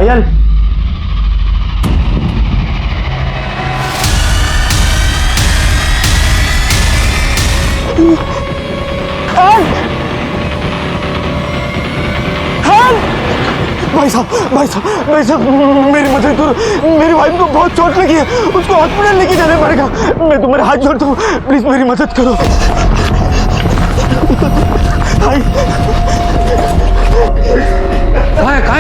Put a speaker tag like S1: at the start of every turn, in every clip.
S1: पायल भाई साहब मेरी मदद करो। मेरी वाइफ को बहुत चोट लगी है, उसको हॉस्पिटल लेके जाना पड़ेगा। मैं तुम्हारे हाथ जोड़ता हूँ, प्लीज मेरी मदद करो।
S2: कहाँ है?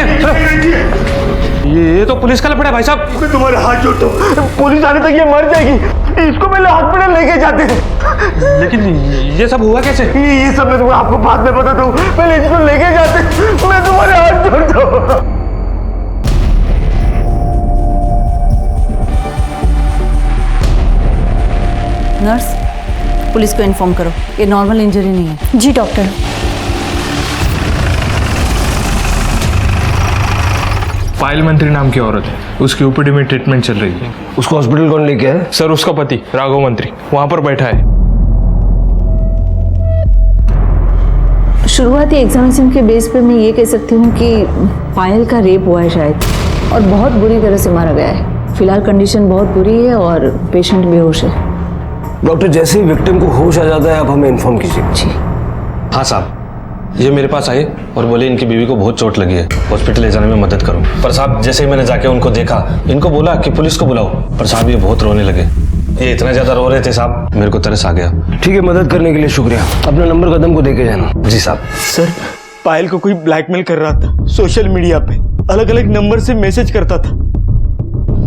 S2: ये तो पुलिस का लफड़ा है भाई साहब।
S1: मैं तुम्हारे हाथ जोड़ता हूँ, पुलिस आने तक ये मर जाएगी। इसको पहले हॉस्पिटल लेके जाते हैं।
S2: लेकिन ये सब हुआ कैसे?
S1: ये सब मैं आपको बाद में बताता हूँ, पहले इसको लेके जाते। मैं तुम्हारे हाथ जोड़ता हूँ।
S3: नर्स, पुलिस को इन्फॉर्म करो, ये नॉर्मल इंजरी नहीं है।
S4: जी डॉक्टर।
S5: पायल मंत्री नाम की औरत है, उसकी ओपीडी में ट्रीटमेंट चल रही है।
S1: उसको हॉस्पिटल कौन लेके आया?
S5: सर उसका पति राघव मंत्री वहां पर बैठा है।
S3: शुरुआती एग्जामिनेशन के बेस पे मैं ये कह सकती हूँ कि पायल का रेप हुआ है शायद, और बहुत बुरी तरह से मारा गया है। फिलहाल कंडीशन बहुत बुरी है और पेशेंट बेहोश है।
S1: डॉक्टर, जैसे ही विक्टिम को होश आ जाता है आप हमें इन्फॉर्म कीजिए।
S3: जी।
S2: हाँ साहब, ये मेरे पास आए और बोले इनकी बीवी को बहुत चोट लगी है, हॉस्पिटल ले जाने में मदद करो। पर साहब जैसे ही मैंने जाके उनको देखा, इनको बोला कि पुलिस को बुलाओ, पर साहब ये बहुत रोने लगे। ये इतना ज्यादा रो रहे थे साहब, मेरे को तरस आ गया।
S1: ठीक है, मदद करने के लिए शुक्रिया। अपना नंबर कदम को देके जाना।
S2: जी साहब।
S6: सर, पायल को कोई ब्लैकमेल कर रहा था सोशल मीडिया पे, अलग अलग नंबर से मैसेज करता था,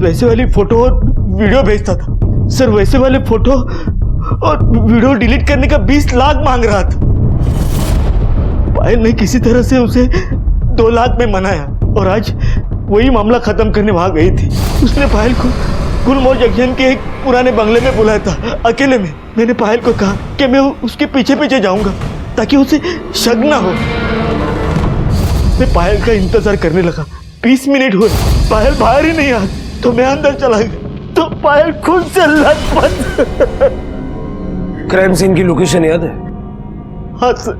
S6: वैसे वाली फोटो और वीडियो भेजता था। सर वैसे वाले फोटो और वीडियो डिलीट करने का 20 लाख मांग रहा था। पायल ने किसी तरह से उसे 2 लाख में मनाया और आज वही मामला खत्म करने वहां गई थी। उसने पायल को गुलमोहर जंक्शन के एक पुराने बंगले में बुलाया था अकेले में। मैंने पायल को कहा कि मैं उसके पीछे पीछे जाऊंगा ताकि उसे शक ना हो। मैं पायल का इंतजार करने लगा। 20 मिनट हुए, पायल बाहर ही नहीं आई, तो मैं अंदर चला गया तो पायल खुद से लथपथ।
S1: क्राइम सीन की लोकेशन याद है?
S6: हाँ सर,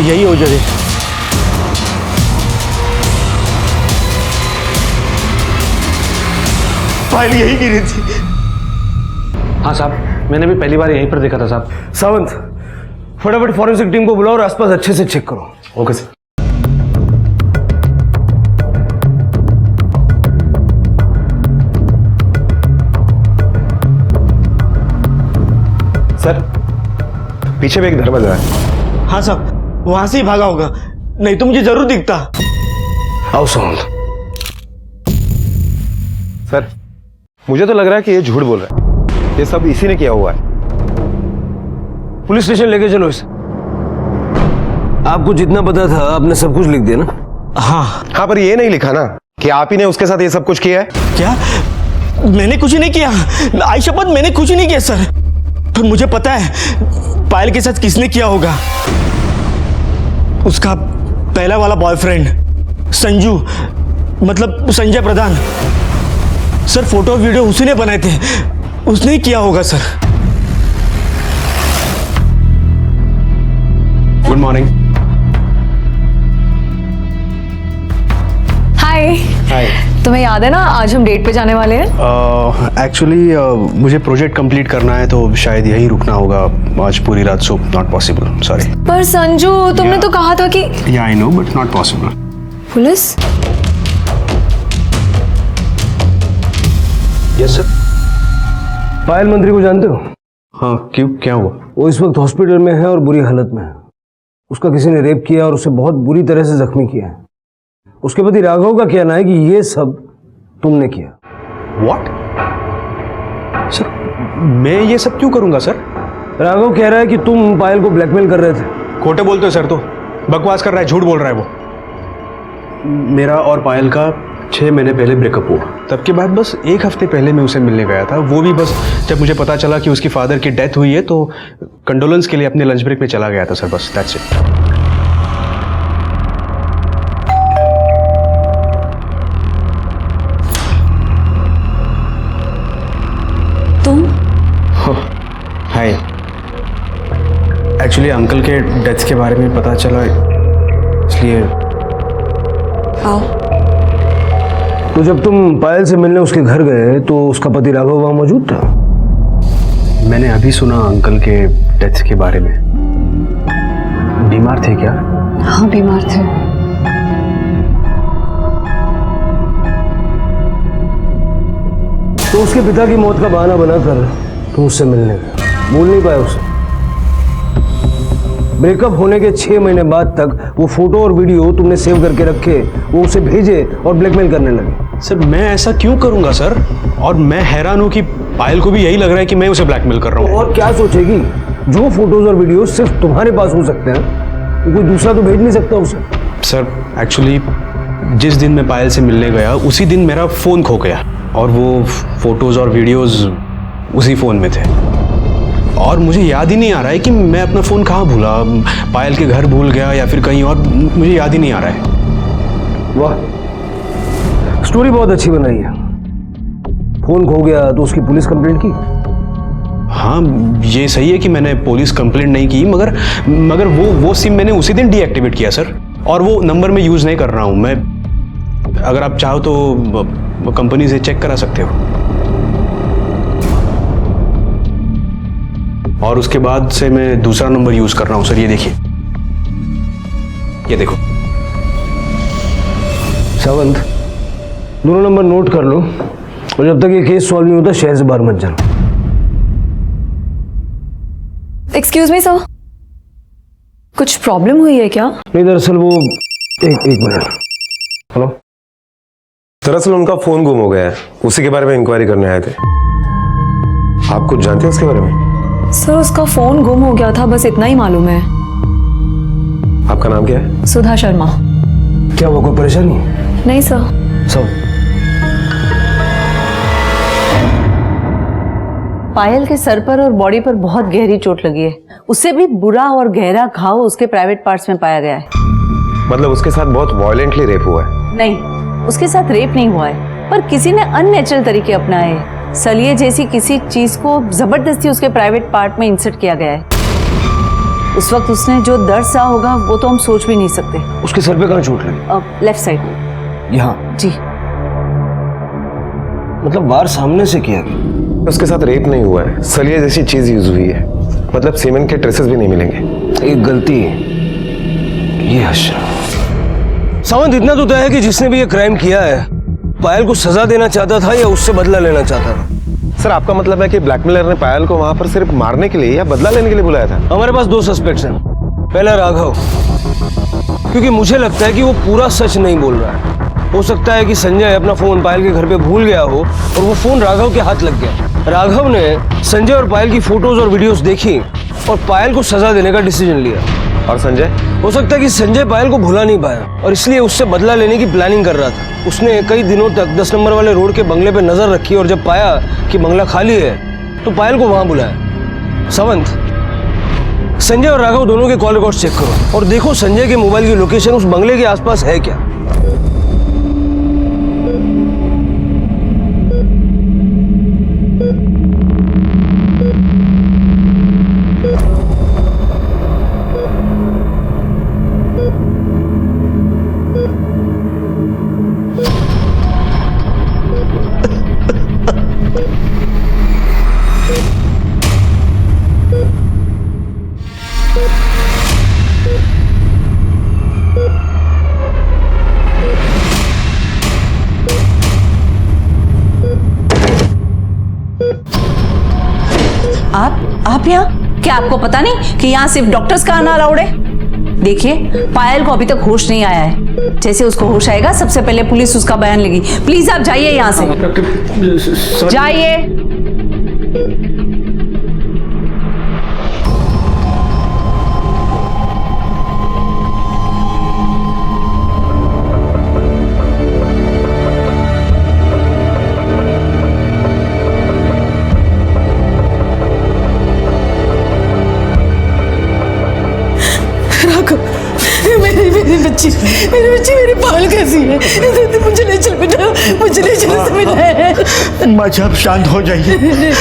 S6: यही हो जगह। फाइल यही गिरी थी।
S2: हाँ साहब, मैंने भी पहली बार यहीं पर देखा था साहब।
S1: सावंत, फटाफट फॉरेंसिक टीम को बुलाओ और आसपास अच्छे से चेक करो।
S2: Okay sir.
S7: सर, पीछे भी एक दरवाजा है।
S6: हाँ साहब, वहां से ही भागा होगा, नहीं तो मुझे जरूर दिखता।
S1: आओ सावंत।
S7: सर, मुझे तो लग रहा है कि ये झूठ बोल रहा है। ये सब इसी ने किया हुआ है।
S1: पुलिस स्टेशन लेके चलो इसे। आपको जितना पता था आपने सब कुछ लिख दिया ना?
S7: हाँ, पर ये नहीं लिखा ना कि आप ही ने उसके साथ ये सब कुछ किया है।
S6: क्या? मैंने कुछ नहीं किया, आई शपथ मैंने कुछ नहीं किया सर। पर मुझे पता है पायल के साथ किसने किया होगा। उसका पहला वाला बॉयफ्रेंड संजू, मतलब Sanjay Pradhan. Sir photo video उसी ने बनाए थे, उसने ही किया होगा sir.
S7: Good morning.
S4: Hi.
S7: Hi.
S4: तुम्हें याद है ना आज हम डेट पे जाने वाले हैं?
S7: एक्चुअली मुझे प्रोजेक्ट कंप्लीट करना है तो शायद यहीं रुकना होगा आज पूरी रात, सो नॉट पॉसिबल, सॉरी।
S4: पर संजू तुमने तो कहा था कि
S7: या I know but not possible.
S4: Police?
S7: Yes sir.
S1: Payal मंत्री को जानते हो?
S7: हाँ, क्यों, क्या हुआ?
S1: वो इस वक्त हॉस्पिटल में है और बुरी हालत में है। उसका किसी ने रेप किया और उसे बहुत बुरी तरह से जख्मी किया है। उसके पति राघव का कहना है कि ये सब तुमने किया।
S7: व्हाट? सर, मैं ये सब क्यों करूंगा सर?
S1: राघव कह रहा है कि तुम पायल को ब्लैकमेल कर रहे थे।
S7: खोटे बोलते हो सर, तो बकवास कर रहा है, झूठ बोल रहा है वो। मेरा और पायल का 6 महीने पहले ब्रेकअप हुआ। तब के बाद बस 1 हफ्ते पहले मैं उसे मिलने गया था, वो भी बस जब मुझे पता चला कि उसकी फादर की डेथ हुई है तो कंडोलेंस के लिए अपने लंच ब्रेक में चला गया था सर, बस दैट्स इट।
S4: तुम?
S7: हाय। एक्चुअली अंकल के डेथ के बारे में पता चला
S1: लिए।
S4: आओ।
S1: तो जब तुम पायल से मिलने उसके घर गए तो उसका पति राघव वहां मौजूद था?
S7: मैंने अभी सुना अंकल के डेथ के बारे में। बीमार थे क्या?
S4: हाँ, बीमार थे।
S1: तो उसके पिता की मौत का बहाना बनाकर तुम उससे मिलने गए, बोल नहीं पाए उसे? ब्रेकअप होने के 6 महीने बाद तक वो फोटो और वीडियो तुमने सेव करके रखे, वो उसे भेजे और ब्लैकमेल करने लगे।
S7: सर मैं ऐसा क्यों करूंगा सर? और मैं हैरान हूं कि पायल को भी यही लग रहा है कि मैं उसे ब्लैकमेल कर रहा हूं।
S1: और क्या सोचेगी? जो फोटोज और वीडियो सिर्फ तुम्हारे पास हो सकते हैं, कोई दूसरा तो भेज नहीं सकता उसे।
S7: सर एक्चुअली जिस दिन मैं पायल से मिलने गया उसी दिन मेरा फ़ोन खो गया और वो फोटोज़ और वीडियोज़ उसी फ़ोन में थे और मुझे याद ही नहीं आ रहा है कि मैं अपना फ़ोन कहाँ भूला, पायल के घर भूल गया या फिर कहीं और, मुझे याद ही नहीं आ रहा है।
S1: वाह, स्टोरी बहुत अच्छी बनाई है। फोन खो गया तो उसकी पुलिस कंप्लेंट की?
S7: हाँ ये सही है कि मैंने पुलिस कंप्लेंट नहीं की, मगर वो सिम मैंने उसी दिन डीएक्टिवेट किया सर, और वो नंबर मैं यूज़ नहीं कर रहा हूँ। मैं अगर आप चाहो तो कंपनी से चेक करा सकते हो। और उसके बाद से मैं दूसरा नंबर यूज़ कर रहा हूँ सर, ये देखिए, ये देखो।
S1: सावंत, दोनों नंबर नोट कर लो और जब तक ये केस सॉल्व नहीं होता शहर से बाहर मत जाना।
S4: एक्सक्यूज मी सर, कुछ प्रॉब्लम हुई है क्या?
S1: नहीं, दरअसल वो एक मिनट। हेलो।
S8: दरअसल उनका फोन गुम हो गया है, उसी के बारे में इंक्वायरी करने आए थे। आप कुछ जानते हैं उसके बारे में?
S4: सर उसका फोन गुम हो गया था, बस इतना ही मालूम है।
S8: आपका नाम क्या है?
S4: सुधा शर्मा।
S1: क्या वो कोई परेशानी?
S4: नहीं सर।
S1: सब
S3: पायल के सर पर और बॉडी पर बहुत गहरी चोट लगी है। उससे भी बुरा और गहरा घाव उसके प्राइवेट पार्ट्स में पाया गया है।
S8: मतलब उसके साथ बहुत वायलेंटली रेप हुआ है?
S3: नहीं, उसके साथ रेप नहीं हुआ है, पर किसी ने अननेचुरल तरीके अपनाए हैं। सलिए जैसी किसी चीज को जबरदस्ती उसके प्राइवेट पार्ट में इंसर्ट किया गया है। उस वक्त उसने जो दर्द सहा होगा वो तो हम सोच भी नहीं सकते।
S1: उसके सर पे कहाँ चोट लगी?
S3: लेफ्ट साइड में।
S1: यहाँ?
S3: जी।
S1: मतलब वार सामने से किया गया?
S8: उसके साथ रेप नहीं हुआ है, सलिया जैसी चीज यूज हुई है। मतलब सीमेंट के ट्रेसेस भी नहीं मिलेंगे।
S1: एक गलती ये अशरफ। सावंत, इतना तो तय है कि जिसने भी ये क्राइम किया है पायल को सजा देना चाहता था या उससे बदला लेना चाहता था?
S8: सर आपका मतलब है कि ब्लैकमेलर ने पायल को वहां पर सिर्फ मारने के लिए या बदला लेने के लिए बुलाया था?
S1: हमारे पास 2 सस्पेक्ट्स हैं। पहला राघव, क्योंकि मुझे लगता है कि वो पूरा सच नहीं बोल रहा है। हो सकता है कि संजय अपना फोन पायल के घर पे भूल गया हो और वो फोन राघव के हाथ लग गया। राघव ने संजय और पायल की फोटोज और वीडियोस देखी और पायल को सजा देने का डिसीजन लिया।
S8: और संजय?
S1: हो सकता है कि संजय पायल को भुला नहीं पाया और इसलिए उससे बदला लेने की प्लानिंग कर रहा था। उसने कई दिनों तक 10 नंबर वाले रोड के बंगले पे नजर रखी और जब पाया कि बंगला खाली है तो पायल को वहां बुलाया। सावंत, संजय और राघव दोनों के कॉल रिकॉर्ड चेक करो और देखो संजय के मोबाइल की लोकेशन उस बंगले के आसपास है क्या।
S3: आप यहाँ? क्या आपको पता नहीं कि यहाँ सिर्फ डॉक्टर्स का आना अलाउड है? देखिए, पायल को अभी तक होश नहीं आया है। जैसे उसको होश आएगा सबसे पहले पुलिस उसका बयान लेगी। प्लीज आप जाइए यहाँ से, जाइए।
S9: मेरी बच्ची मेरी पायल कैसी है? मुझे ले चल बेटा, मुझे ले चल, से मिलना है।
S6: माँ जी आप शांत हो जाइए,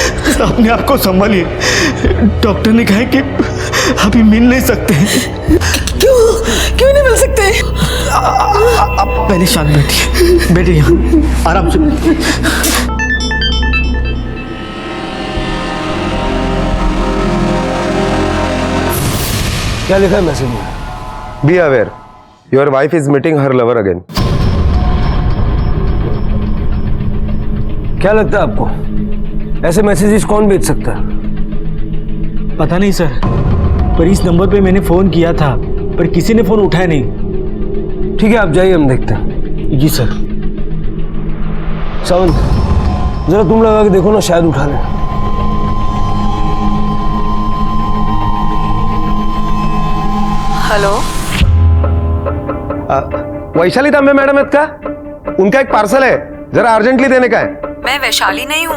S6: अपने आप को संभालिए। डॉक्टर ने कहा है कि अभी मिल नहीं सकते हैं।
S9: क्यों नहीं मिल सकते?
S6: पहले शांत बैठिए, बैठिए यहाँ आराम से।
S1: क्या लिखा है मैसेज में?
S8: Be aware, your wife is meeting her lover again.
S1: क्या लगता है आपको ऐसे मैसेजेस कौन भेज सकता है?
S6: पता नहीं सर, पर इस नंबर पे मैंने फोन किया था पर किसी ने फोन उठाया नहीं।
S1: ठीक है, आप जाइए, हम देखते हैं।
S6: जी सर।
S1: सावंत, जरा तुम लगा के देखो ना, शायद उठा ले।
S3: हेलो,
S8: वैशाली तांबे मैडम आहेत का? उनका एक पार्सल है, जरा अर्जेंटली देने का है।
S3: मैं वैशाली नहीं हूँ।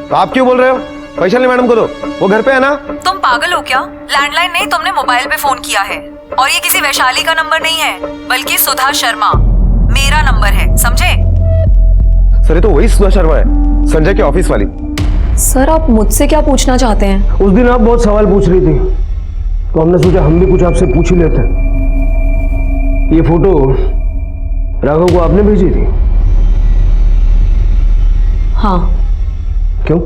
S8: तो आप क्यों बोल रहे हो? वैशाली मैडम को दो, वो घर पे है ना।
S3: तुम पागल हो क्या? लैंडलाइन नहीं, तुमने मोबाइल पे फोन किया है। और ये किसी वैशाली का नंबर नहीं है, बल्कि सुधा शर्मा मेरा नंबर है, समझे?
S8: सर ये तो वही सुधा शर्मा है, संजय के ऑफिस वाली।
S4: सर आप मुझसे क्या पूछना चाहते हैं?
S1: उस दिन आप बहुत सवाल पूछ रही थी, तो हमने सोचा हम भी कुछ आपसे पूछ ही लेते। ये फोटो राघव को आपने भेजी थी?
S4: हाँ।
S1: क्यों?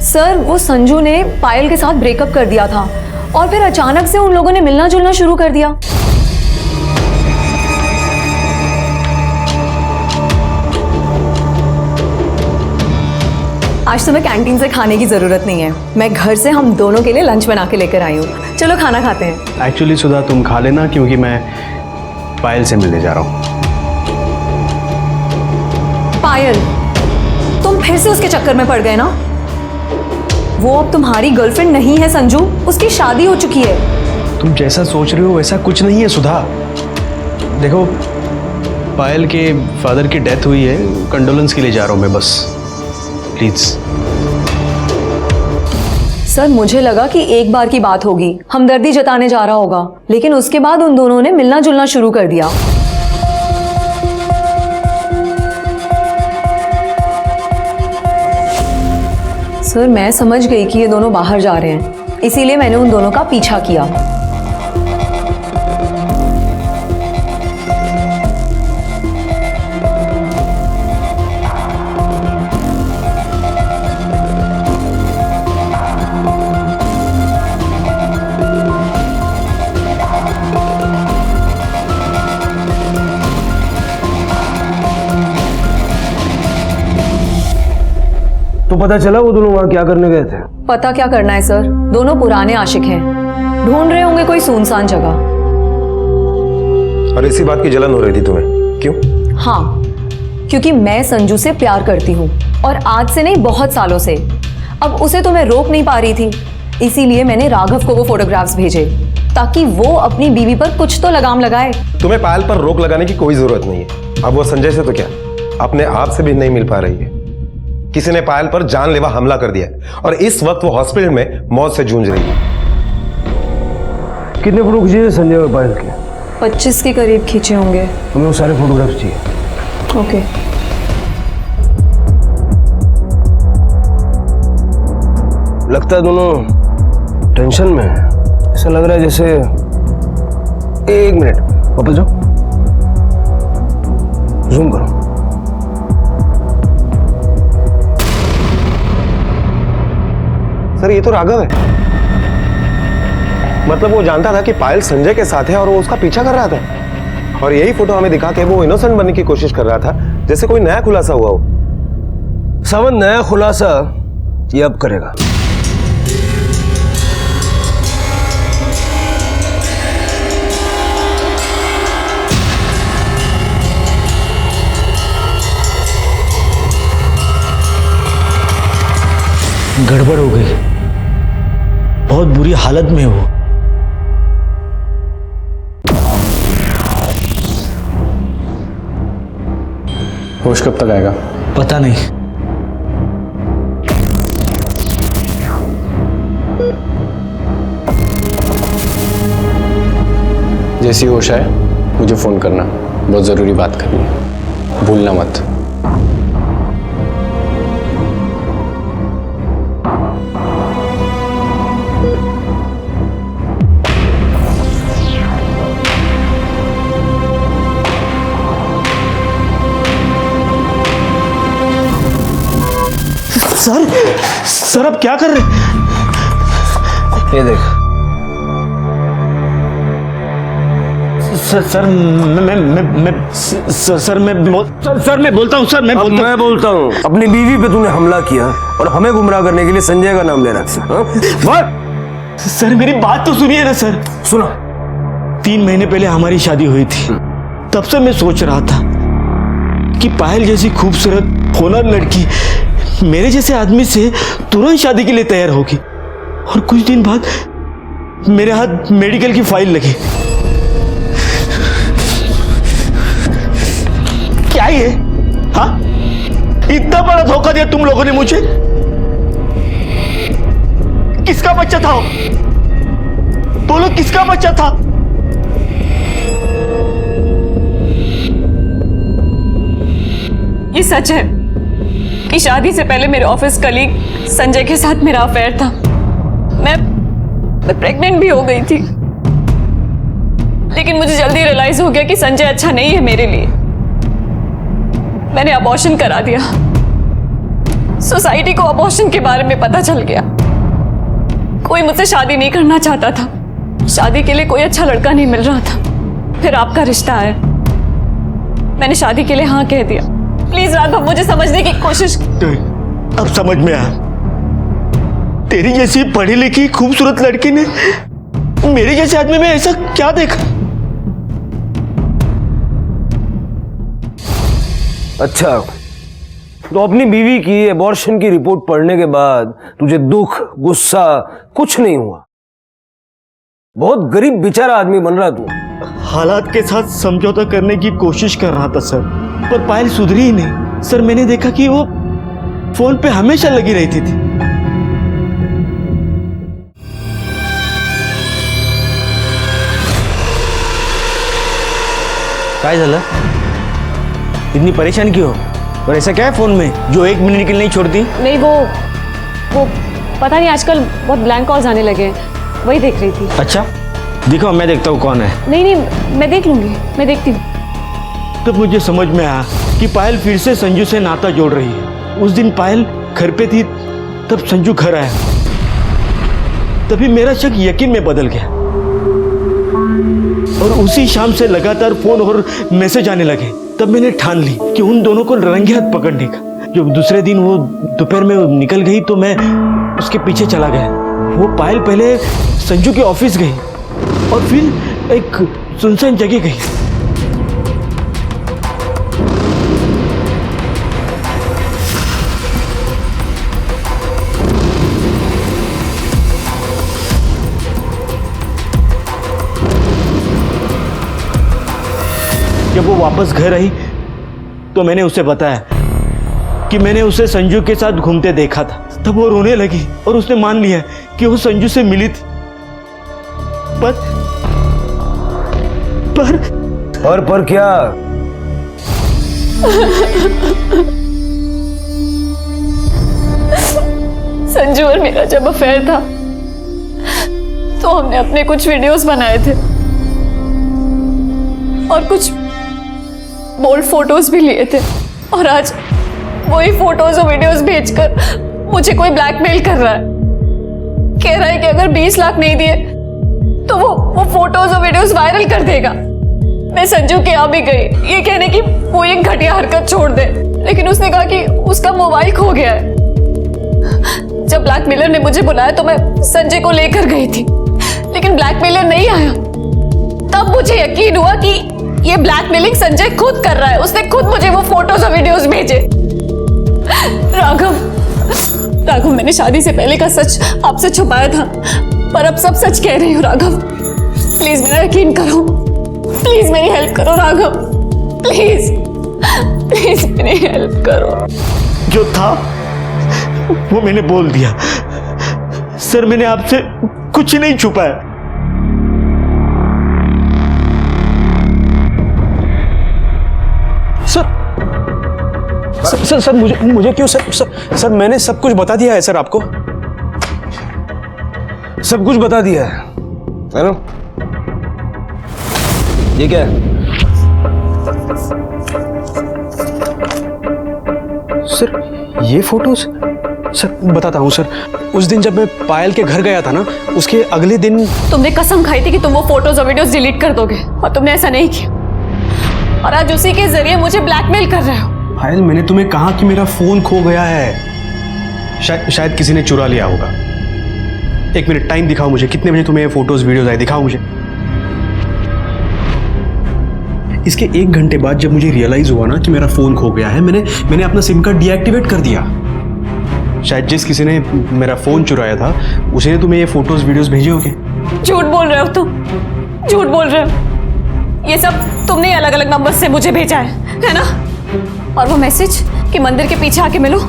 S4: सर वो संजू ने पायल के साथ ब्रेकअप कर दिया था और फिर अचानक से उन लोगों ने मिलना जुलना शुरू कर दिया। आज तुम्हें कैंटीन से खाने की जरूरत नहीं है, मैं घर से हम दोनों के लिए लंच बना के लेकर आई हूँ। चलो खाना खाते हैं।
S7: एक्चुअली सुधा तुम खा लेना, क्योंकि मैं पायल से मिलने जा रहा हूँ।
S4: पायल, तुम फिर से उसके चक्कर में पड़ गए ना? वो अब तुम्हारी गर्लफ्रेंड नहीं है संजू, उसकी शादी हो चुकी है।
S7: तुम जैसा सोच रहे हो वैसा कुछ नहीं है सुधा। देखो, पायल के फादर की डेथ हुई है, कंडोलेंस के लिए जा रहा हूँ मैं बस, प्लीज।
S4: सर मुझे लगा कि एक बार की बात होगी, हमदर्दी जताने जा रहा होगा, लेकिन उसके बाद उन दोनों ने मिलना जुलना शुरू कर दिया। सर मैं समझ गई कि ये दोनों बाहर जा रहे हैं, इसीलिए मैंने उन दोनों का पीछा किया।
S1: तो पता चला वो दोनों वहां क्या करने गए थे?
S4: पता क्या करना है सर, दोनों पुराने आशिक हैं, ढूंढ रहे होंगे कोई सुनसान जगह।
S8: और इसी बात की जलन हो रही थी तुम्हें, क्यों?
S4: हाँ, क्योंकि मैं संजू से प्यार करती हूँ, और आज से नहीं बहुत सालों से। अब उसे तो मैं रोक नहीं पा रही थी, इसीलिए मैंने राघव को वो फोटोग्राफ्स भेजे ताकि वो अपनी बीवी पर कुछ तो लगाम लगाए।
S8: तुम्हें पायल पर रोक लगाने की कोई जरूरत नहीं है। अब वो संजय से तो क्या, अपने आप से भी नहीं मिल पा रही है। किसी ने पायल पर जानलेवा हमला कर दिया है और इस वक्त वो हॉस्पिटल में मौत से जूझ रही है।
S1: कितने फोटो खींचे संजय और पायल के?
S4: 25 के करीब खींचे होंगे।
S1: हमें वो सारे फोटोग्राफ्स चाहिए।
S4: ओके।
S1: लगता है दोनों टेंशन में है, ऐसा लग रहा है जैसे। एक मिनट वापस जाओ, जूम करो।
S8: सर ये तो राघव है, मतलब वो जानता था कि पायल संजय के साथ है और वो उसका पीछा कर रहा था, और यही फोटो हमें दिखा के वो इनोसेंट बनने की कोशिश कर रहा था, जैसे कोई नया खुलासा हुआ हो।
S1: सावन नया खुलासा ये अब करेगा।
S6: गड़बड़ हो गई, बहुत बुरी हालत में हो।
S7: होश कब तक आएगा?
S6: पता नहीं।
S10: जैसी होश आए मुझे फोन करना, बहुत जरूरी बात करनी है, भूलना मत।
S6: सर आप क्या कर रहे हैं?
S1: ये देख।
S6: सर मैं बोलता हूँ सर,
S1: मैं बोलता हूँ अपनी बीवी पे तूने हमला किया और हमें गुमराह करने के लिए संजय का नाम ले रखा।
S6: सर मेरी बात तो सुनिए ना सर।
S1: सुना।
S6: 3 महीने पहले हमारी शादी हुई थी, तब से मैं सोच रहा था कि पायल जैसी खूबसूरत होनहार लड़की मेरे जैसे आदमी से तुरंत शादी के लिए तैयार होगी, और कुछ दिन बाद मेरे हाथ मेडिकल की फाइल लगी। क्या ये? हाँ, इतना बड़ा धोखा दिया तुम लोगों ने मुझे। किसका बच्चा था वो? बोलो किसका बच्चा था?
S4: ये सच है कि शादी से पहले मेरे ऑफिस कलीग संजय के साथ मेरा अफेयर था। मैं प्रेग्नेंट भी हो गई थी, लेकिन मुझे जल्दी रियलाइज हो गया कि संजय अच्छा नहीं है मेरे लिए। मैंने अबॉर्शन करा दिया। सोसाइटी को अबॉर्शन के बारे में पता चल गया। कोई मुझसे शादी नहीं करना चाहता था। शादी के लिए कोई अच्छा लड़का नहीं मिल रहा था। फिर आपका रिश्ता आया। मैंने शादी के लिए हाँ कह दिया। प्लीज राघव, मुझे समझने की कोशिश।
S6: अब समझ में आया। तेरी जैसी पढ़ी लिखी खूबसूरत लड़की ने मेरे जैसे आदमी में ऐसा क्या देखा?
S1: अच्छा, तो अपनी बीवी की एबॉर्शन की रिपोर्ट पढ़ने के बाद तुझे दुख गुस्सा कुछ नहीं हुआ? बहुत गरीब बेचारा आदमी बन रहा तू।
S6: हालात के साथ समझौता करने की कोशिश कर रहा था सर, पर पायल सुधरी ही नहीं। सर मैंने देखा कि वो फोन पे हमेशा लगी रहती थी। काय झालं? इतनी परेशान क्यों? और ऐसा क्या है फोन में जो 1 मिनट के लिए नहीं छोड़ती?
S4: नहीं, वो पता नहीं, आजकल बहुत ब्लैंक कॉल्स आने लगे हैं, वही देख रही थी।
S6: अच्छा दिखाओ, मैं देखता हूँ कौन है।
S4: नहीं, मैं देख लूंगी, मैं देखती हूँ।
S6: तब मुझे समझ में आया कि पायल फिर से संजू से नाता जोड़ रही है। उस दिन पायल घर पे थी, तब संजू घर आया, तभी मेरा शक यकीन में बदल गया, और उसी शाम से लगातार फोन और मैसेज आने लगे। तब मैंने ठान ली कि उन दोनों को रंगे हाथ पकड़ने का। जब दूसरे दिन वो दोपहर में निकल गई तो मैं उसके पीछे चला गया। वो पायल पहले संजू के ऑफिस गई और फिर एक सुनसान जगह गई। जब वो वापस घर आई तो मैंने उसे बताया कि मैंने उसे संजू के साथ घूमते देखा था। तब वो रोने लगी और उसने मान लिया कि वो संजू से मिली थी।
S1: पर क्या?
S4: संजू और मेरा जब अफेयर था तो हमने अपने कुछ वीडियोस बनाए थे और कुछ बोल्ड फोटोज भी लिए थे, और आज वही फोटोज और वीडियोस भेजकर मुझे कोई ब्लैकमेल कर रहा है। कह रहा है कि अगर 20 लाख नहीं दिए तो वो फोटोज और वीडियोस वायरल कर देगा। मैं संजू के यहाँ भी गई ये कहने की वो एक घटिया हरकत छोड़ दे, लेकिन उसने कहा कि उसका मोबाइल खो गया है। जब ब्लैकमेलर ने मुझे बुलाया तो मैं संजय को लेकर गई थी, लेकिन ब्लैकमेलर नहीं आया। तब मुझे यकीन हुआ कि ये ब्लैकमेलिंग संजय खुद कर रहा है। उसने खुद मुझे वो फोटोज और वीडियोस भेजे। राघव, मैंने शादी से पहले का सच आपसे छुपाया था, पर अब सब सच कह रही हूँ। राघव प्लीज मेरा यकीन करो, प्लीज मेरी हेल्प करो राघव, प्लीज मेरी हेल्प करो।
S6: जो था वो मैंने बोल दिया सर, मैंने आपसे कुछ नहीं छुपाया।
S7: सर मुझे क्यों सर मैंने सब कुछ बता दिया है सर आपको।
S1: सब कुछ बता दिया है ना? ये क्या है?
S7: सर ये फोटोज सर बताता हूँ सर, उस दिन जब मैं पायल के घर गया था ना, उसके अगले दिन
S4: तुमने कसम खाई थी कि तुम वो फोटोज और वीडियोस डिलीट कर दोगे, और तुमने ऐसा नहीं किया, और आज उसी के जरिए मुझे ब्लैकमेल कर रहे हो।
S7: पायल, मैंने तुम्हें कहा कि मेरा फोन खो गया है। शायद किसी ने चुरा लिया होगा। एक मिनट टाइम दिखाओ मुझे, कितने बजे तुम्हें फोटोज वीडियोज आए, दिखाओ मुझे। इसके 1 घंटे बाद जब मुझे रियलाइज हुआ ना कि मेरा फोन खो गया है, मैंने अपना सिम कार्ड डीएक्टिवेट कर दिया। शायद जिस किसी ने मेरा फोन चुराया था उसी ने तुम्हें ये फोटोज वीडियोस भेजे होंगे।
S4: झूठ बोल रहे हो तुम, झूठ बोल रहे हो। ये सब तुमने अलग अलग नंबर से मुझे भेजा है ना? और वो मैसेज कि मंदिर के पीछे आके मिलो,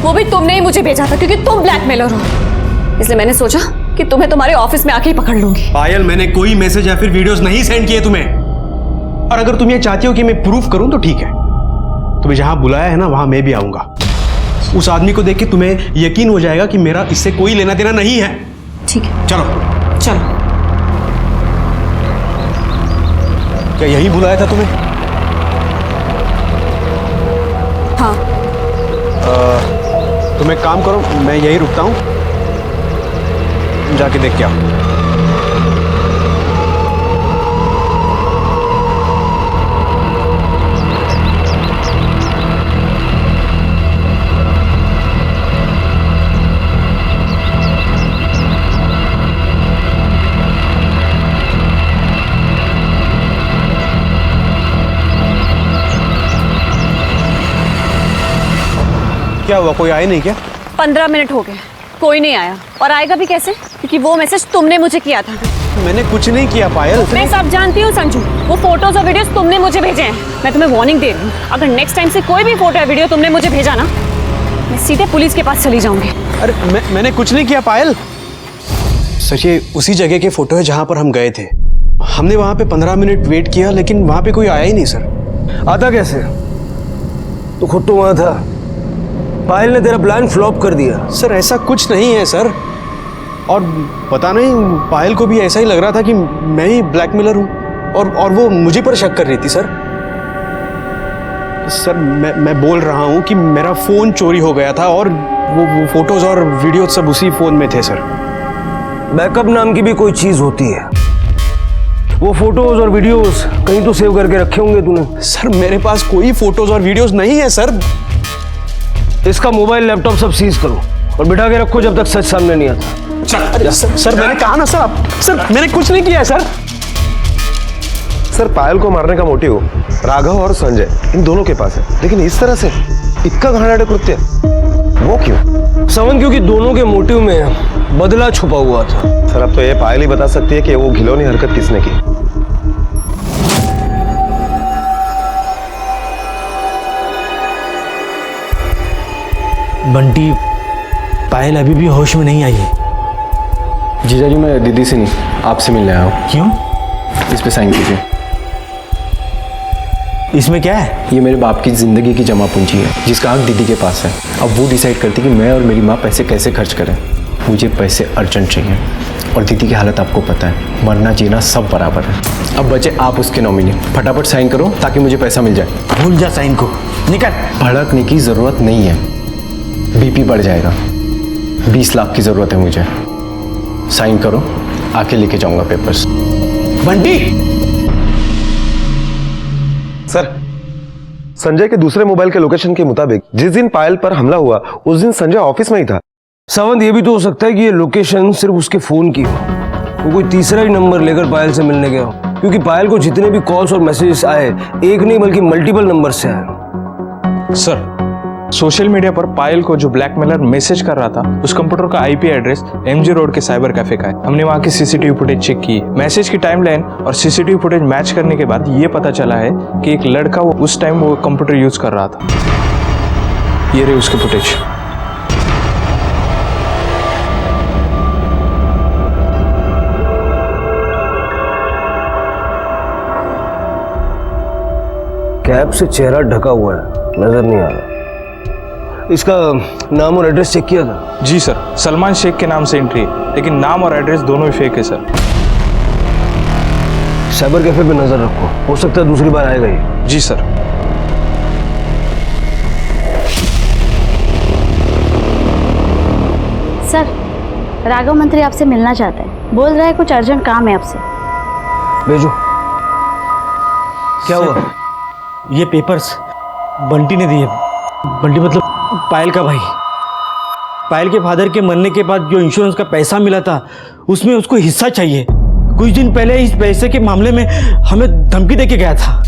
S4: वो भी तुमने ही मुझे भेजा था, क्योंकि तुम ब्लैकमेलर हो। इसलिए मैंने सोचा कि तुम्हें तुम्हारे ऑफिस में आके ही पकड़ लूंगी।
S7: पायल, मैंने कोई मैसेज या फिर वीडियोस नहीं सेंड किए तुम्हें, और अगर तुम ये चाहती हो कि मैं प्रूफ करूं तो ठीक है, तुम्हें जहां बुलाया है ना वहां मैं भी आऊंगा। उस आदमी को देख के तुम्हें यकीन हो जाएगा कि मेरा इससे कोई लेना देना नहीं है।
S4: ठीक है,
S7: चलो
S4: चलो।
S7: क्या यही बुलाया था तुम्हें?
S4: हाँ।
S7: तुम एक काम करो, मैं यही रुकता हूं, जाके देख के आओ। क्या हुआ, कोई आए नहीं क्या?
S4: 15 मिनट हो गए, कोई नहीं आया, और आएगा भी कैसे, क्योंकि वो मैसेज तुमने मुझे किया था।
S7: मैंने कुछ नहीं किया पायल।
S4: मैं सब जानती हूँ संजू, वो फोटोज और वीडियोस तुमने मुझे भेजे हैं। मैं तुम्हें वार्निंग दे रही हूँ, अगर नेक्स्ट टाइम से कोई भी फोटो या वीडियो तुमने मुझे भेजा ना, मैं सीधे पुलिस के पास चली जाऊंगी।
S7: अरे मैंने कुछ नहीं किया पायल। सच ये उसी जगह के फोटो है जहां पर हम गए थे। हमने वहां पे 15 मिनट वेट किया, लेकिन वहां पे कोई आया ही नहीं सर।
S1: आता कैसे? तू खुद तो वहां था। पायल ने तेरा प्लान फ्लॉप कर दिया।
S7: सर ऐसा कुछ नहीं है सर, और पता नहीं पायल को भी ऐसा ही लग रहा था कि मैं ही ब्लैकमेलर हूँ, और वो मुझे पर शक कर रही थी। सर मैं बोल रहा हूँ कि मेरा फ़ोन चोरी हो गया था, और वो फोटोज़ और वीडियो सब उसी फ़ोन में थे सर।
S1: बैकअप नाम की भी कोई चीज़ होती है। वो फोटोज और वीडियोस कहीं तो सेव करके रखे होंगे तूने।
S7: सर मेरे पास कोई फोटोज और वीडियोस नहीं है सर।
S1: इसका मोबाइल लैपटॉप सब सीज करो और बिठा के रखो जब तक सच सामने नहीं आता।
S7: अरे सर मैंने कहा ना सर मैंने कुछ नहीं किया है
S8: सर पायल को मारने का मोटिव राघव और संजय इन दोनों के पास है, लेकिन इस तरह से इतना घाटा कृत्य वो क्यों?
S1: सवन, क्योंकि दोनों के मोटिव में बदला छुपा हुआ था।
S8: सर अब तो ये पायल ही बता सकती है कि वो घिनौनी हरकत किसने की।
S6: बंटी, पायल अभी भी होश में नहीं आई है।
S10: जीजा जी मैं दीदी से नहीं आपसे मिलने आया हूँ।
S6: क्यों?
S10: इस पे साइन कीजिए।
S6: इसमें क्या है?
S10: ये मेरे बाप की जिंदगी की जमा पूंजी है जिसका हक दीदी के पास है। अब वो डिसाइड करती कि मैं और मेरी माँ पैसे कैसे खर्च करें। मुझे पैसे अर्जेंट चाहिए, और दीदी की हालत आपको पता है, मरना जीना सब बराबर है। अब बचे आप उसके नॉमिनी, फटाफट साइन करो ताकि मुझे पैसा मिल जाए।
S6: भूल जा साइन को, निकल।
S10: भड़कने की ज़रूरत नहीं है, बीपी बढ़ जाएगा। 20 लाख की ज़रूरत है मुझे। साइन करो, आके लेके जाऊंगा पेपर्स।
S6: बंटी!
S8: सर संजय के दूसरे मोबाइल के लोकेशन के मुताबिक जिस दिन पायल पर हमला हुआ उस दिन संजय ऑफिस में ही था।
S1: सावंत, ये भी तो हो सकता है कि ये लोकेशन सिर्फ उसके फोन की हो, वो कोई तीसरा ही नंबर लेकर पायल से मिलने गया हो, क्योंकि पायल को जितने भी कॉल्स और मैसेजेस आए एक नहीं बल्कि मल्टीपल नंबर से आए।
S5: सर सोशल मीडिया पर पायल को जो ब्लैकमेलर मैसेज कर रहा था उस कंप्यूटर का आईपी एड्रेस एमजी रोड के साइबर कैफे का है। हमने वहां की सीसीटीवी फुटेज चेक की। मैसेज की टाइमलाइन और सीसीटीवी फुटेज मैच करने के बाद ये पता चला है कि एक लड़का वो उस टाइम वो कंप्यूटर यूज कर रहा था। ये रही उसकी फुटेज।
S1: कैप से चेहरा ढका हुआ है, नजर नहीं आ रहा। इसका नाम और एड्रेस चेक किया था?
S5: जी सर, सलमान शेख के नाम से एंट्री है, लेकिन नाम और एड्रेस दोनों ही फेक है सर।
S1: साइबर कैफे पे नजर रखो, हो सकता है दूसरी बार आएगा ये।
S5: जी सर।
S11: सर, राघव मंत्री आपसे मिलना चाहता है। बोल रहा है कुछ अर्जेंट काम है आपसे।
S1: भेजो। क्या हुआ?
S6: ये पेपर्स बंटी ने दिए। बंटी मतलब पायल का भाई। पायल के फादर के मरने के बाद जो इंश्योरेंस का पैसा मिला था उसमें उसको हिस्सा चाहिए। कुछ दिन पहले इस पैसे के मामले में हमें धमकी देके गया था।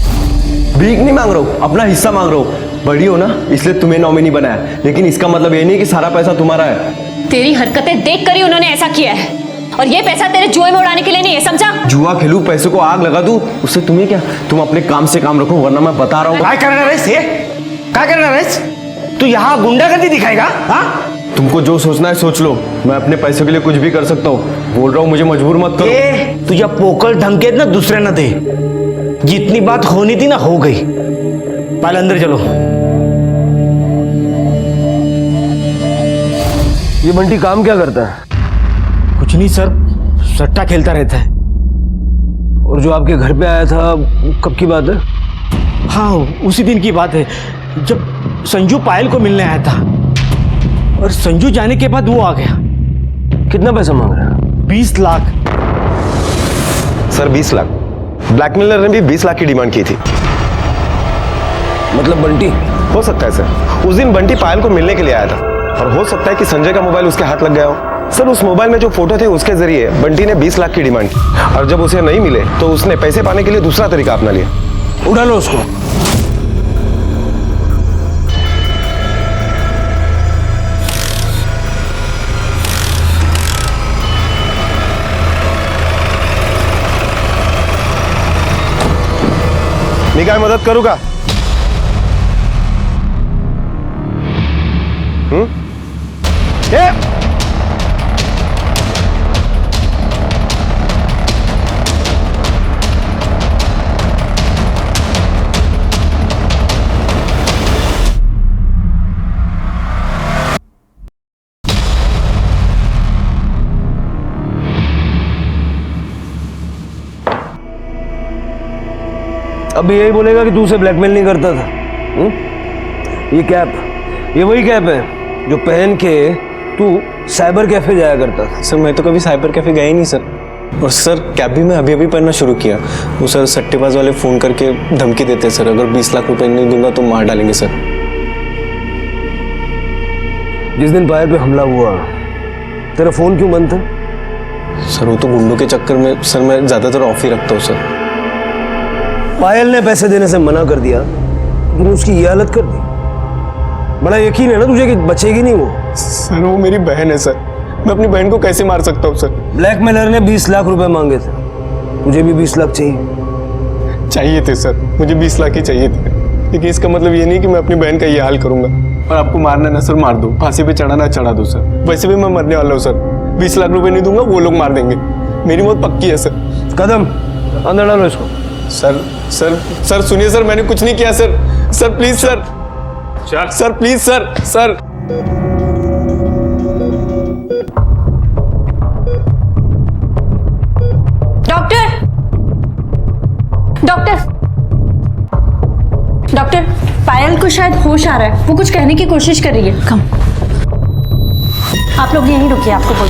S10: भीख नहीं मांग रहा हूँ, अपना हिस्सा मांग रहा हूँ। बड़ी हो ना, इसलिए तुम्हें नॉमिनी बनाया, लेकिन इसका मतलब ये नहीं कि सारा पैसा तुम्हारा है।
S12: तेरी हरकतें देख कर ही उन्होंने ऐसा किया है, और ये पैसा तेरे जुए में उड़ाने के लिए नहीं है, समझा?
S10: जुआ खेलू, पैसे को आग लगा दूं, उससे तुम्हें क्या? तुम अपने काम से काम रखो, वरना मैं बता रहा हूँ।
S6: क्या करना रईस? क्या करना रईस? तू यहाँ गुंडागर्दी दिखाएगा? हाँ,
S10: तुमको जो सोचना है सोच लो, मैं अपने पैसों के लिए कुछ भी कर सकता हूँ। बोल रहा हूँ, मुझे मजबूर मत करो।
S6: तुझे पोकल धमकी ना दूसरे न दे। जितनी बात होनी थी ना हो गई। पहले अंदर चलो।
S1: ये बंटी काम क्या करता है?
S6: कुछ नहीं सर, सट्टा खेलता रहता है।
S1: और जो आपके घर पे आया था कब की बात है?
S6: हाँ, उसी दिन की बात है जब संजू पायल को मिलने आया था, और संजू जाने के बाद वो आ गया।
S1: कितना पैसा मांग रहा है?
S6: 20 लाख।
S8: सर 20 लाख? ब्लैकमेलर ने भी 20 लाख की डिमांड की थी।
S1: मतलब बंटी?
S8: हो सकता है सर, उस दिन बंटी पायल को मिलने के लिए आया था, और हो सकता है कि संजय का मोबाइल उसके हाथ लग गया हो। सर उस मोबाइल में जो फोटो थे उसके जरिए बंटी ने 20 लाख की डिमांड की, और जब उसे नहीं मिले तो उसने पैसे पाने के लिए दूसरा तरीका अपना लिया।
S1: उड़ा लो उसको।
S8: मैं क्या मदद करूंगा?
S1: अब यही बोलेगा कि तू उसे ब्लैकमेल नहीं करता था? ये कैप, ये वही कैप है जो पहन के तू साइबर कैफे जाया करता था।
S10: सर मैं तो कभी साइबर कैफे गया ही नहीं सर। और सर कैब भी मैं अभी अभी पहनना शुरू किया। वो सर सट्टेबाज वाले फ़ोन करके धमकी देते हैं सर, अगर 20 लाख रुपए नहीं दूंगा तो मार डालेंगे सर।
S1: जिस दिन पायल पे हमला हुआ तेरा फ़ोन क्यों बंद था?
S10: सर वो तो गुंडों के चक्कर में सर मैं ज़्यादातर ऑफ ही रखता हूँ सर।
S1: पायल ने पैसे देने से मना कर दिया, लेकिन उसकी ये हालत कर दी। बड़ा यकीन है ना तुझे कि बचेगी नहीं वो?
S10: सर वो मेरी बहन है सर, मैं अपनी बहन को कैसे मार सकता हूँ सर?
S1: ब्लैकमेलर ने 20 लाख रुपए मांगे थे, तुझे भी 20 लाख
S10: चाहिए थे सर, मुझे 20 लाख ही चाहिए थे। लेकिन इसका मतलब ये नहीं कि मैं अपनी बहन का ये हाल करूंगा। और आपको मारना ना सर मार दो, फांसी पे चढ़ाना चढ़ा दो सर। वैसे भी मैं मरने वाला हूँ सर, 20 लाख रुपए नहीं दूंगा वो लोग मार देंगे, मेरी मौत पक्की है सर।
S1: कदम अंदर डालो इसको।
S10: सर सर सर सुनिए सर, मैंने कुछ नहीं किया sir. Sir please sir, sir please sir. Sir
S12: doctor, doctor, doctor, Payal को शायद होश आ रहा है, वो कुछ कहने की कोशिश कर रही है। कम, आप लोग यहीं रुकिए, आपको बोल।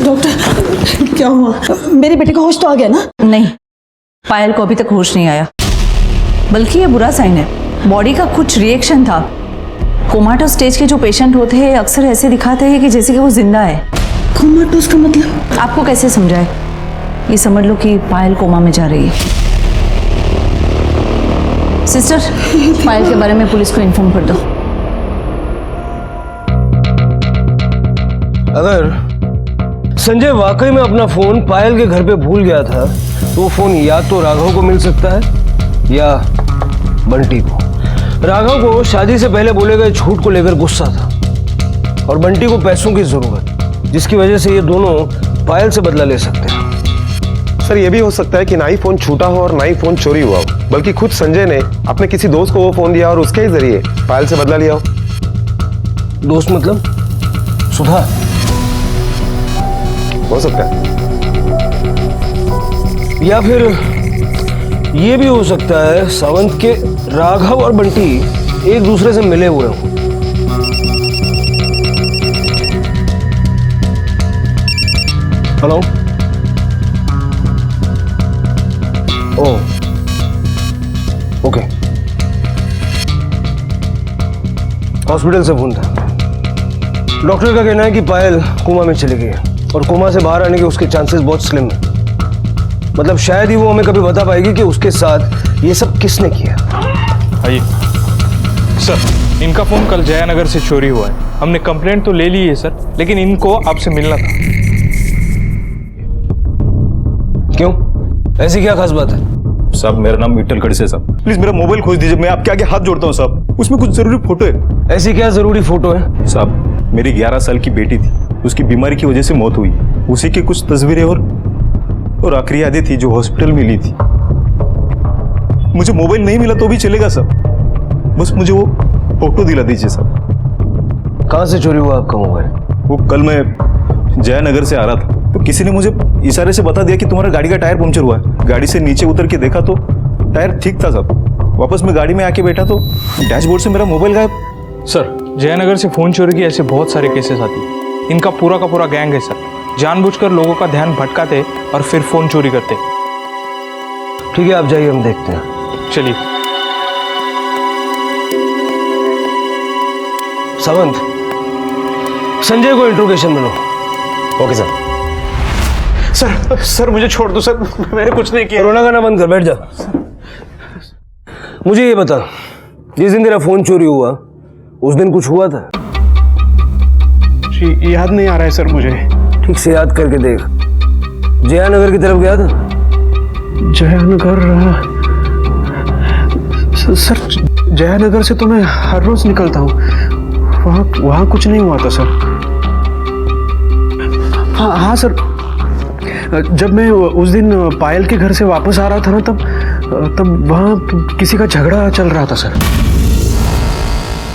S9: डॉक्टर क्या हुआ? मेरे बेटे को होश तो आ गया ना?
S3: नहीं, पायल को अभी तक होश नहीं आया, बल्कि ये बुरा साइन है। बॉडी का कुछ रिएक्शन था। कोमाटो स्टेज के जो पेशेंट होते हैं अक्सर ऐसे दिखाते हैं कि जैसे कि वो जिंदा है।
S9: कोमाटोस का मतलब?
S3: आपको कैसे समझाए? ये समझ लो कि पायल कोमा में जा रही है। सिस्टर, पायल के बारे में पुलिस को इन्फॉर्म कर दो।
S1: अगर संजय वाकई में अपना फोन पायल के घर पे भूल गया था तो वो फोन या तो राघव को मिल सकता है या बंटी को। राघव को शादी से पहले बोले गए झूठ को लेकर गुस्सा था, और बंटी को पैसों की जरूरत, जिसकी वजह से ये दोनों पायल से बदला ले सकते हैं।
S8: सर ये भी हो सकता है कि ना ही फोन छूटा हो और ना ही फोन चोरी हुआ हो, बल्कि खुद संजय ने अपने किसी दोस्त को वो फोन दिया और उसके ही जरिए पायल से बदला लिया हो।
S1: दोस्त मतलब सुधा?
S8: हो सकता है।
S1: या फिर ये भी हो सकता है सावंत के राघव और बंटी एक दूसरे से मिले हुए हों। हेलो। ओह, ओके। हॉस्पिटल से फोन था। डॉक्टर का कहना है कि पायल कोमा में चली गई है और कोमा से बाहर आने के उसके चांसेस बहुत स्लिम है। मतलब शायद ही वो हमें कभी बता पाएगी कि उसके साथ ये सब किसने किया।
S5: आइए सर, इनका फोन कल जयानगर से चोरी हुआ है। हमने कंप्लेंट तो ले ली है सर, लेकिन इनको आपसे मिलना था।
S1: क्यों, ऐसी क्या खास बात है?
S13: साहब मेरा नाम विठल खड़से है साहब। प्लीज मेरा मोबाइल खोज दीजिए, मैं आपके आगे हाथ जोड़ता हूँ साहब। उसमें कुछ जरूरी फोटो है।
S1: ऐसी क्या जरूरी फोटो है?
S13: साहब मेरी 11 साल की बेटी थी, उसकी बीमारी की वजह से मौत हुई। उसी की कुछ तस्वीरें और आखिरी यादें थी जो हॉस्पिटल में ली थी। मुझे मोबाइल नहीं मिला तो भी चलेगा साहब, बस मुझे वो फोटो दिला दीजिए साहब।
S1: कहाँ से चोरी हुआ आपका मोबाइल?
S13: वो कल मैं जयनगर से आ रहा था तो किसी ने मुझे इशारे से बता दिया कि तुम्हारा गाड़ी का टायर पंक्चर हुआ है। गाड़ी से नीचे उतर के देखा तो टायर ठीक था साहब। वापस मैं गाड़ी में आके बैठा तो डैशबोर्ड से मेरा मोबाइल गायब।
S5: सर जयनगर से फोन चोरी के ऐसे बहुत सारे केसेस आते हैं। इनका पूरा का पूरा गैंग है सर, जानबूझकर लोगों का ध्यान भटकाते और फिर फोन चोरी करते।
S1: ठीक है, आप जाइए, हम देखते हैं।
S5: चलिए।
S1: सावंत, संजय को इंट्रोगेशन में लो।
S8: Okay sir.
S7: सर मुझे छोड़ दो सर, मैंने कुछ नहीं किया।
S1: रोना गाना बंद कर, बैठ जा। मुझे ये बता, जिस दिन तेरा फोन चोरी हुआ उस दिन कुछ हुआ था?
S7: जी याद नहीं आ रहा है सर मुझे।
S1: ठीक से याद करके देख। जयानगर की तरफ गया था?
S7: जयानगर सर, जयानगर से तो मैं हर रोज निकलता हूँ। वहाँ कुछ नहीं हुआ था सर। हाँ सर, जब मैं उस दिन पायल के घर से वापस आ रहा था ना, तब वहाँ किसी का झगड़ा चल रहा था सर।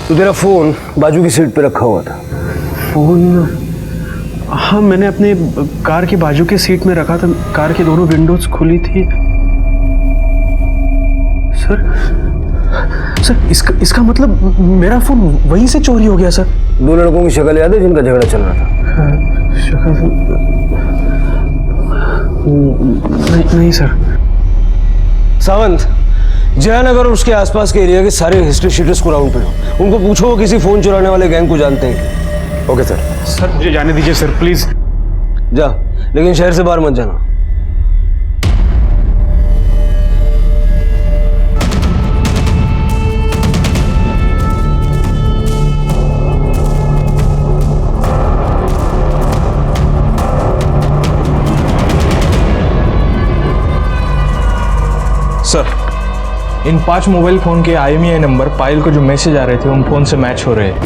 S1: तो तेरा फोन बाजू की सीट पे रखा हुआ था?
S7: फोन, हाँ मैंने अपने कार की बाजू के सीट में रखा था। कार की दोनों विंडोज खुली थी सर। इसका मतलब मेरा फोन वहीं से चोरी हो गया सर।
S1: दो लड़कों की शक्ल याद है जिनका झगड़ा चल रहा था?
S7: शक्ल नहीं सर।
S1: सावंत, जयानगर और उसके आसपास के एरिया के सारे हिस्ट्री शीटर्स को राउंड पे लो। उनको पूछो वो किसी फोन चुराने वाले गैंग को जानते हैं।
S8: Okay sir.
S7: सर मुझे जाने दीजिए सर, प्लीज।
S1: जा, लेकिन शहर से बाहर मत जाना।
S5: सर इन 5 मोबाइल फोन के IMEI नंबर पायल को जो मैसेज आ रहे थे उन फोन से मैच हो रहे हैं।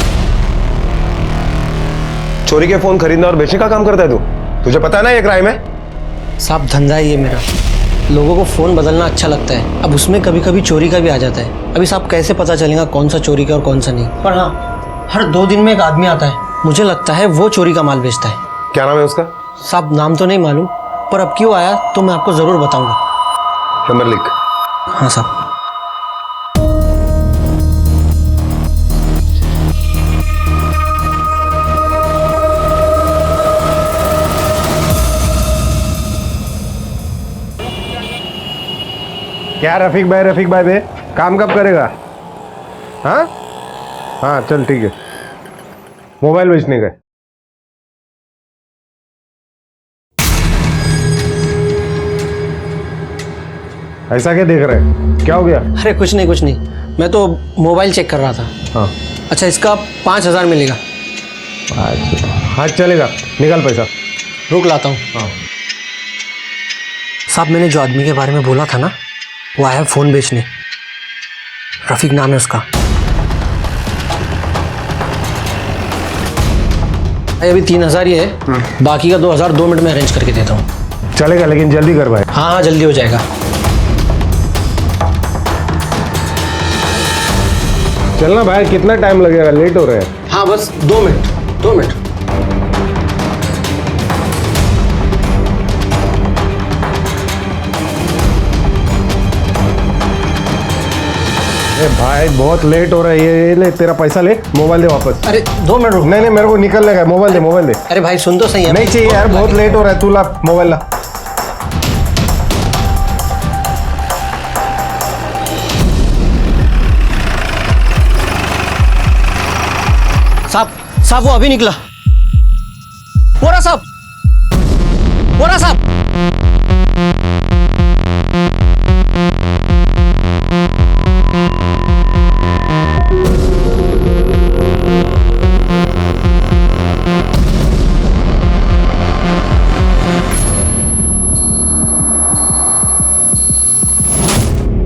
S8: चोरी के फोन खरीदना और बेचने का काम करता है तू? तुझे पता है ना ये क्राइम है?
S14: साहब धंधा ही है मेरा। लोगों को फ़ोन बदलना अच्छा लगता है, अब उसमें कभी कभी चोरी का भी आ जाता है। अभी साहब कैसे पता चलेगा कौन सा चोरी का और कौन सा नहीं? पर हाँ, हर 2 दिन में एक आदमी आता है, मुझे लगता है वो चोरी का माल बेचता है।
S8: क्या नाम है उसका?
S14: साहब नाम तो नहीं मालूम, पर अब क्यों आया तो मैं आपको ज़रूर बताऊँगा।
S8: नंबर लिख।
S14: हाँ साहब।
S8: क्या रफीक भाई बे, काम कब करेगा? हाँ चल ठीक है। मोबाइल बेचने का। ऐसा क्या देख रहे हैं? क्या हो गया?
S14: अरे कुछ नहीं, मैं तो मोबाइल चेक कर रहा था।
S8: हाँ
S14: अच्छा, इसका 5000 मिलेगा।
S8: अच्छा हाँ चलेगा, निकाल पैसा।
S14: रुक लाता हूँ।
S8: हाँ
S14: साहब मैंने जो आदमी के बारे में बोला था ना, वो आया फ़ोन बेचने। रफीक नाम है उसका। अभी 3000 ही है, बाकी का 2000 2 मिनट में अरेंज करके देता हूँ।
S8: चलेगा, लेकिन जल्दी कर भाई।
S14: हाँ जल्दी हो जाएगा।
S8: चलना भाई, कितना टाइम लगेगा? लेट हो रहे हैं।
S14: हाँ बस 2 मिनट।
S7: अरे भाई बहुत लेट हो रहा है, ये ले तेरा पैसा ले, मोबाइल दे वापस।
S14: अरे 2 मिनट रुक।
S7: नहीं मेरे को निकलने का, मोबाइल दे मोबाइल दे।
S14: अरे भाई सुन तो सही है।
S7: नहीं चाहिए यार, बहुत लेट हो रहा है, तू ला मोबाइल ला।
S14: साहब वो अभी निकला। बोरा साहब, बोरा साहब।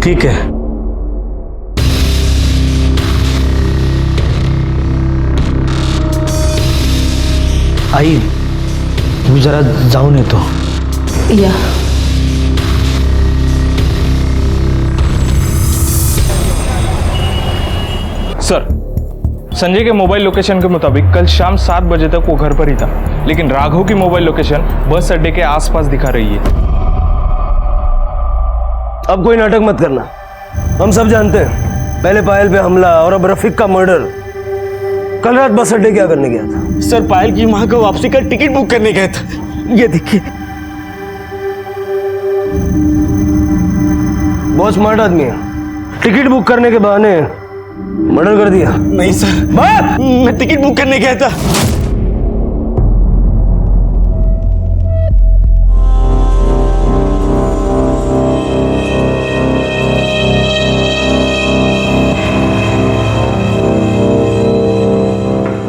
S1: ठीक है, आई मी जरा जाऊन येतो।
S9: या
S5: सर, संजय के मोबाइल लोकेशन के मुताबिक कल शाम 7 बजे तक वो घर पर ही था, लेकिन राघव की मोबाइल लोकेशन बस अड्डे के आसपास दिखा रही है।
S1: अब कोई नाटक मत करना, हम सब जानते हैं पहले पायल पे हमला और अब रफीक का मर्डर। कल रात बस अड्डे क्या करने गया था?
S6: सर पायल की माँ को वापसी का टिकट बुक करने गया था। ये देखिए,
S1: बहुत स्मार्ट आदमी है, टिकट बुक करने के बहाने मर्डर कर दिया।
S6: नहीं सर, मैं टिकट बुक करने गया था।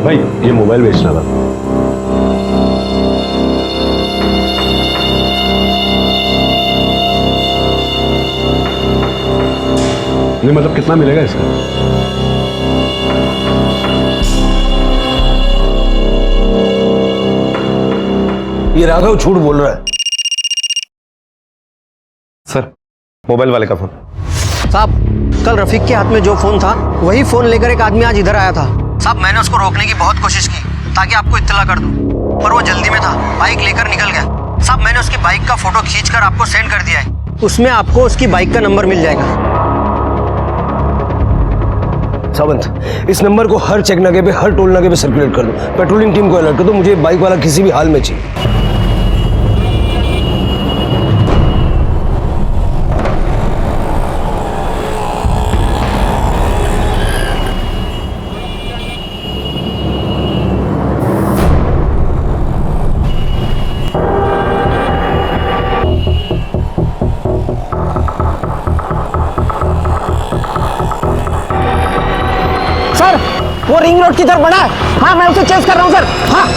S7: भाई ये मोबाइल बेचना था। नहीं मतलब कितना मिलेगा इसका?
S1: ये राघव झूठ बोल रहा है।
S8: सर मोबाइल वाले का फोन।
S14: साहब कल रफीक के हाथ में जो फोन था वही फोन लेकर एक आदमी आज इधर आया था। साहब मैंने उसको रोकने की बहुत कोशिश की ताकि आपको इत्तला कर दूं, पर वो जल्दी में था, बाइक लेकर निकल गया। साहब मैंने उसकी बाइक का फोटो खींचकर आपको सेंड कर दिया है, उसमें आपको उसकी बाइक का नंबर मिल जाएगा।
S1: सावंत, इस नंबर को हर चेक नाके पे, हर टोल नाके पे सर्कुलेट कर दो, पेट्रोलिंग टीम को अलर्ट कर दो, मुझे बाइक वाला किसी भी हाल में चाहिए।
S14: वो रिंग रोड की तरफ बढ़ा है। हाँ मैं उसे चेस कर रहा हूँ सर। हाँ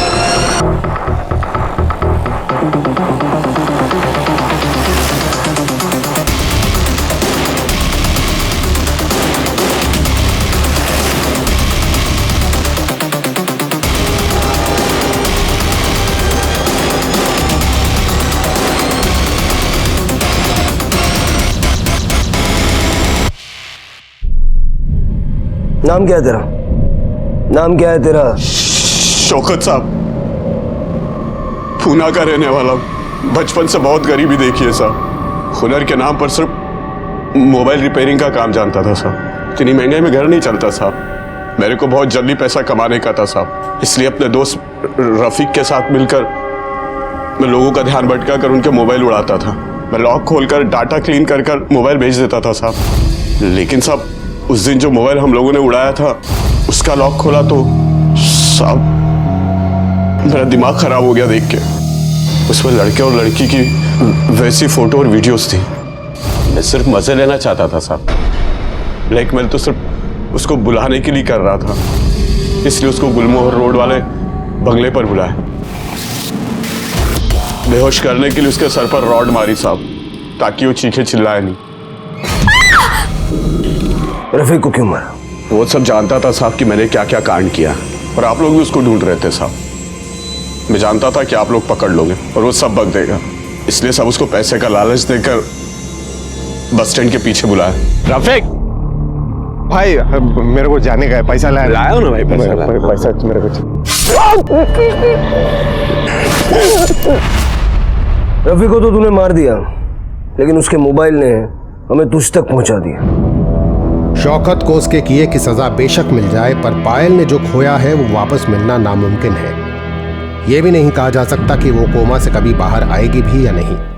S1: नाम क्या है तेरा? नाम क्या है तेरा?
S15: शौकत साहब, पूना का रहने वाला, बचपन से बहुत गरीबी देखी है साहब। हुनर के नाम पर सिर्फ मोबाइल रिपेयरिंग का काम जानता था साहब। इतनी महंगाई में घर नहीं चलता साहब। मेरे को बहुत जल्दी पैसा कमाने का था साहब, इसलिए अपने दोस्त रफीक के साथ मिलकर मैं लोगों का ध्यान भटका कर उनके मोबाइल उड़ाता था। मैं लॉक खोलकर डाटा क्लीन कर कर मोबाइल भेज देता था साहब। लेकिन साहब उस दिन जो मोबाइल हम लोगों ने उड़ाया था उसका लॉक खोला तो साहब मेरा दिमाग खराब हो गया देख के। उसमें लड़के और लड़की की वैसी फोटो और वीडियोस थी। मैं सिर्फ मजे लेना चाहता था साहब, ब्लैकमेल तो सिर्फ उसको बुलाने के लिए कर रहा था, इसलिए उसको गुलमोहर रोड वाले बंगले पर बुलाया। बेहोश करने के लिए उसके सर पर रॉड मारी साहब, ताकि वो चीखे चिल्लाए नहीं।
S1: रफीक को क्यों मारा?
S15: वो सब जानता था साहब कि मैंने क्या क्या कांड किया, और आप लोग भी उसको ढूंढ रहे थे साहब। मैं जानता था कि आप लोग पकड़ लोगे और वो सब बक देगा, इसलिए सब उसको पैसे का लालच देकर बस स्टैंड के पीछे बुलाया।
S8: रफीक भाई मेरे को जाने का है, पैसा लाया ना भाई, पैसा मेरे को।
S1: रफीक को तो तूने मार दिया, लेकिन उसके मोबाइल ने हमें तुझ तक पहुंचा दिया।
S16: शौकत को उसके किए की सजा बेशक मिल जाए, पर पायल ने जो खोया है वो वापस मिलना नामुमकिन है। ये भी नहीं कहा जा सकता कि वो कोमा से कभी बाहर आएगी भी या नहीं।